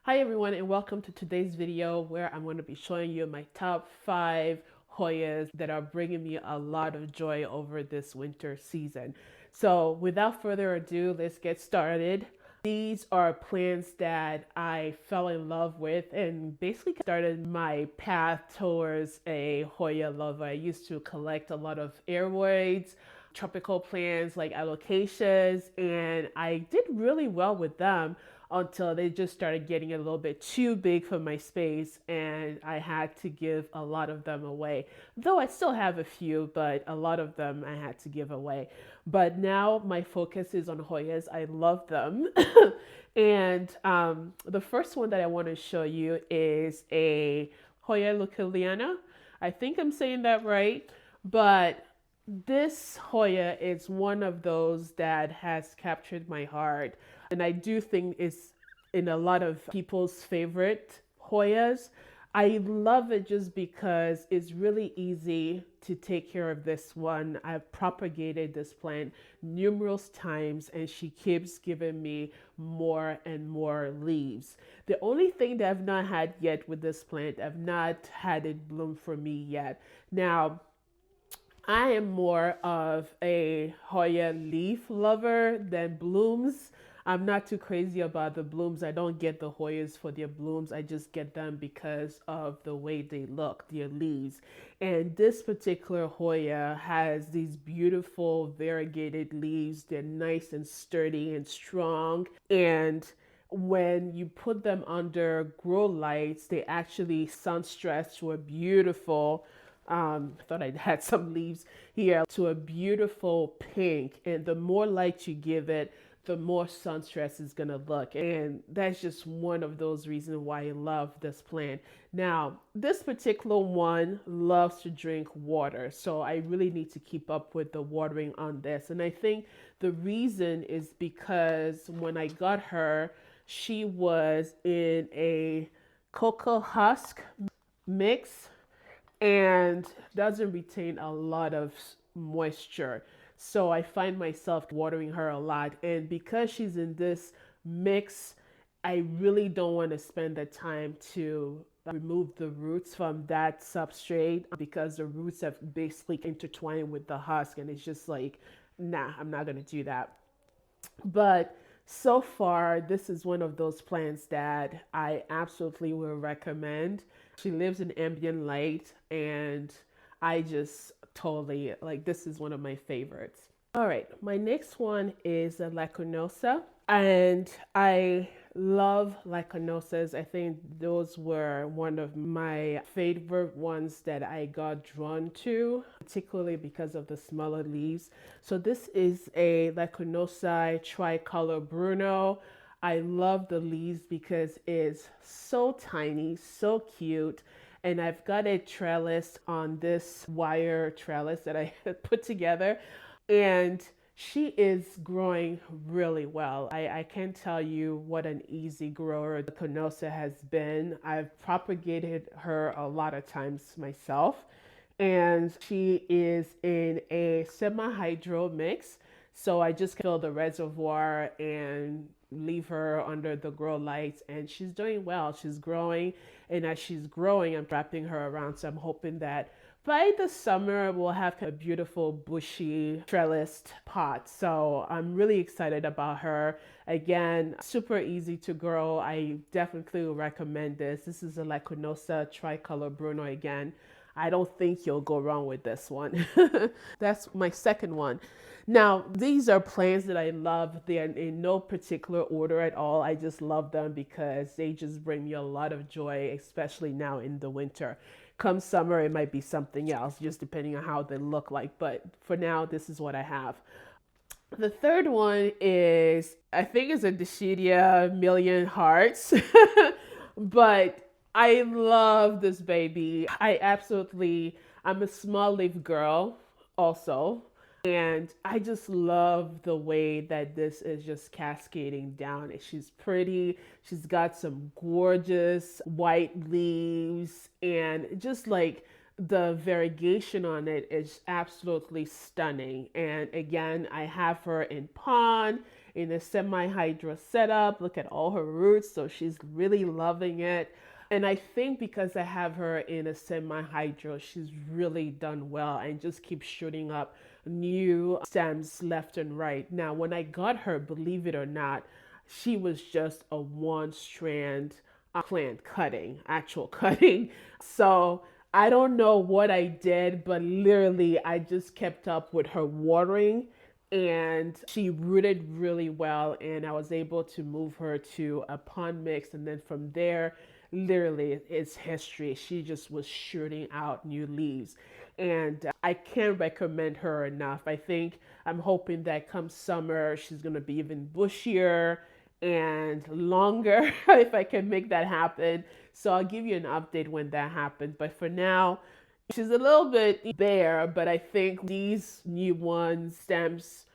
Hi everyone, and welcome to today's video where I'm going to be showing you my top 5 Hoyas that are bringing me a lot of joy over this winter season. So without further ado, let's get started. These are plants that I fell in love with and basically started my path towards a Hoya lover. I used to collect a lot of airwoods, tropical plants like alocasias, and I did really well with them until they just started getting a little bit too big for my space and I had to give a lot of them away. Though I still have a few, but a lot of them I had to give away. But now my focus is on Hoyas. I love them. And the first one that I want to show you is a Hoya leucoliana. I think I'm saying that right, but this Hoya is one of those that has captured my heart. And I do think it's in a lot of people's favorite Hoyas. I love it just because it's really easy to take care of this one. I've propagated this plant numerous times and she keeps giving me more and more leaves. The only thing that I've not had yet with this plant, I've not had it bloom for me yet. Now, I am more of a Hoya leaf lover than blooms. I'm not too crazy about the blooms. I don't get the Hoyas for their blooms. I just get them because of the way they look, their leaves. And this particular Hoya has these beautiful variegated leaves. They're nice and sturdy and strong. And when you put them under grow lights, they actually sun stretch were beautiful. I thought I had some leaves here to a beautiful pink. And the more light you give it, the more sun stress is going to look. And that's just one of those reasons why I love this plant. Now, this particular one loves to drink water. So I really need to keep up with the watering on this. And I think the reason is because when I got her, she was in a cocoa husk mix and doesn't retain a lot of moisture. So I find myself watering her a lot. And because she's in this mix, I really don't want to spend the time to remove the roots from that substrate because the roots have basically intertwined with the husk. And it's just like, nah, I'm not going to do that. But so far, this is one of those plants that I absolutely will recommend. She lives in ambient light, and I just totally like this is one of my favorites. All right, my next one is a Lacunosa, and I love Lacunosas. I think those were one of my favorite ones that I got drawn to, particularly because of the smaller leaves. So this is a Lacunosa tricolor Bruno. I love the leaves because it's so tiny, so cute. And I've got a trellis on this wire trellis that I put together. And she is growing really well. I can't tell you what an easy grower the Canosa has been. I've propagated her a lot of times myself. And she is in a semi-hydro mix. So I just fill the reservoir and leave her under the grow lights, and she's doing well. She's growing, and as she's growing, I'm wrapping her around. So I'm hoping that by the summer we'll have a beautiful bushy trellised pot. So I'm really excited about her. Again, super easy to grow. I definitely recommend this. This is a Lacunosa tricolor Bruno again. I don't think you'll go wrong with this one. That's my second one. Now, these are plants that I love. They're in no particular order at all. I just love them because they just bring me a lot of joy, especially now in the winter. Come summer, it might be something else, just depending on how they look like. But for now, this is what I have. The third one is, I think it's a Dischidia Million Hearts. But I love this baby. I'm a small leaf girl also. And I just love the way that this is just cascading down. She's pretty. She's got some gorgeous white leaves, and just like the variegation on it is absolutely stunning. And again, I have her in pond in a semi-hydro setup. Look at all her roots. So she's really loving it. And I think because I have her in a semi-hydro, she's really done well and just keeps shooting up new stems left and right. Now, when I got her, believe it or not, she was just a one strand plant cutting, actual cutting. So I don't know what I did, but literally I just kept up with her watering and she rooted really well. And I was able to move her to a pond mix. And then from there, literally it's history. She just was shooting out new leaves. And I can't recommend her enough. I'm hoping that come summer, she's going to be even bushier and longer if I can make that happen. So I'll give you an update when that happens. But for now, she's a little bit bare, but I think these new ones, stems,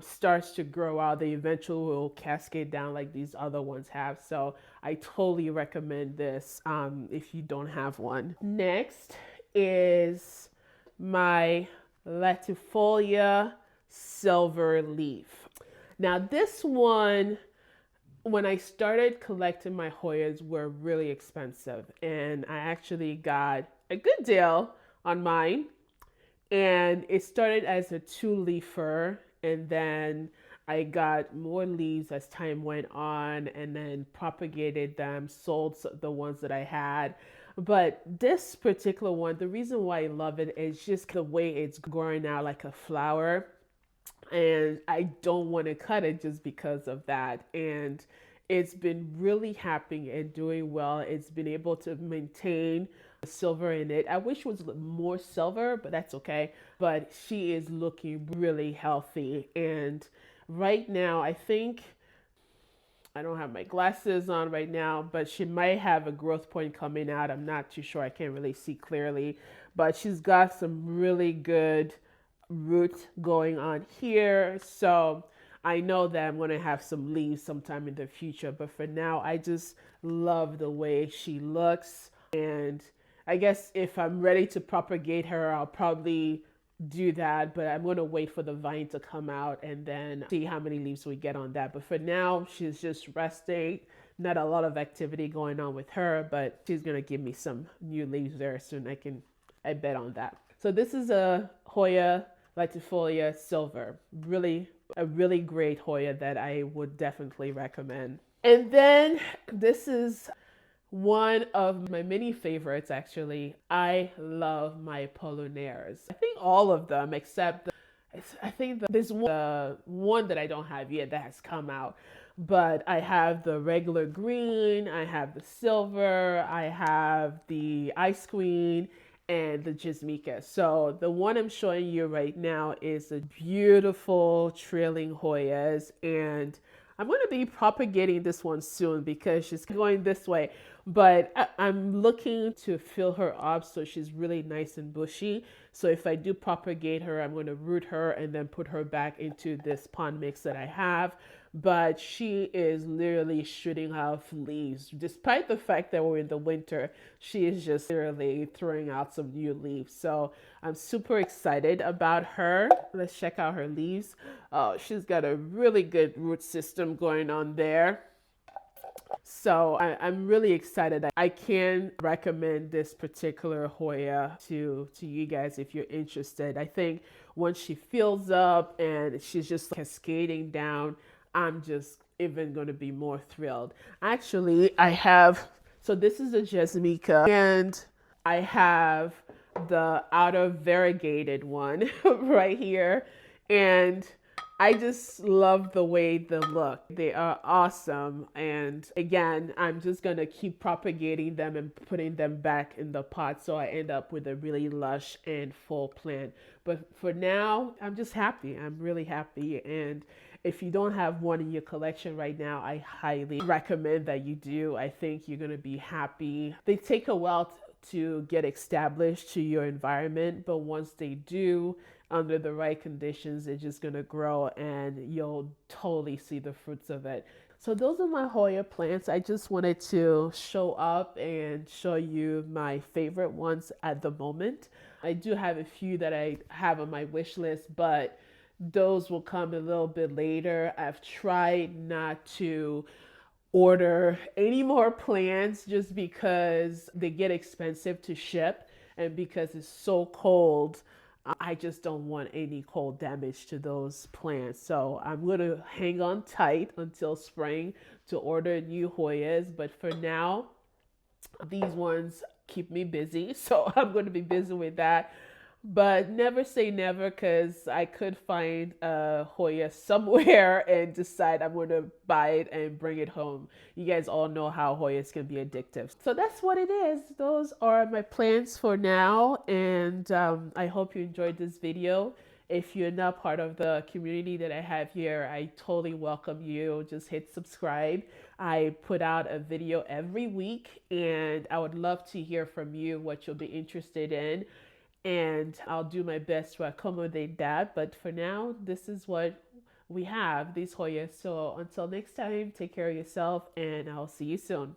starts to grow out, they eventually will cascade down like these other ones have. So I totally recommend this if you don't have one. Next is my latifolia silver leaf. Now this one, when I started collecting my Hoyas, were really expensive, and I actually got a good deal on mine. And it started as a 2-leafer, and then I got more leaves as time went on, and then propagated them, sold the ones that I had. But this particular one, the reason why I love it is just the way it's growing out like a flower. And I don't want to cut it just because of that. And it's been really happy and doing well. It's been able to maintain silver in it. I wish it was more silver, but that's okay. But she is looking really healthy. And right now, I think, I don't have my glasses on right now, but she might have a growth point coming out. I'm not too sure. I can't really see clearly. But she's got some really good root going on here. So I know that I'm going to have some leaves sometime in the future. But for now, I just love the way she looks. And I guess if I'm ready to propagate her, I'll probably do that, but I'm going to wait for the vine to come out and then see how many leaves we get on that. But for now, she's just resting. Not a lot of activity going on with her, but she's going to give me some new leaves very soon. I bet on that. So this is a Hoya latifolia silver. A really great Hoya that I would definitely recommend. And then this is one of my many favorites, actually. I love my Apollinaires. I think all of them except there's one that I don't have yet that has come out. But I have the regular green, I have the silver, I have the ice queen, and the Jasmika. So the one I'm showing you right now is a beautiful trailing Hoyas, and I'm going to be propagating this one soon because she's going this way. But I'm looking to fill her up so she's really nice and bushy. So if I do propagate her, I'm going to root her and then put her back into this pond mix that I have. But she is literally shooting out leaves. Despite the fact that we're in the winter, she is just literally throwing out some new leaves. So I'm super excited about her. Let's check out her leaves. Oh, she's got a really good root system going on there. So I'm really excited. I can recommend this particular Hoya to you guys if you're interested. I think once she fills up and she's just cascading down, I'm just even going to be more thrilled. Actually, so this is a Jasmika, and I have the outer variegated one right here. And I just love the way they look. They are awesome. And again, I'm just going to keep propagating them and putting them back in the pot so I end up with a really lush and full plant. But for now, I'm just happy. I'm really happy. And if you don't have one in your collection right now, I highly recommend that you do. I think you're going to be happy. They take a while to get established to your environment, but once they do, under the right conditions, it's just going to grow and you'll totally see the fruits of it. So those are my Hoya plants. I just wanted to show up and show you my favorite ones at the moment. I do have a few that I have on my wish list, but those will come a little bit later. I've tried not to order any more plants just because they get expensive to ship, and because it's so cold, I just don't want any cold damage to those plants. So I'm going to hang on tight until spring to order new Hoyas. But for now, these ones keep me busy. So I'm going to be busy with that. But never say never, because I could find a Hoya somewhere and decide I'm going to buy it and bring it home. You guys all know how Hoyas can be addictive. So that's what it is. Those are my plans for now. And I hope you enjoyed this video. If you're not part of the community that I have here, I totally welcome you. Just hit subscribe. I put out a video every week, and I would love to hear from you what you'll be interested in, and I'll do my best to accommodate that. But for now, this is what we have, these Hoyas. So until next time, take care of yourself, and I'll see you soon.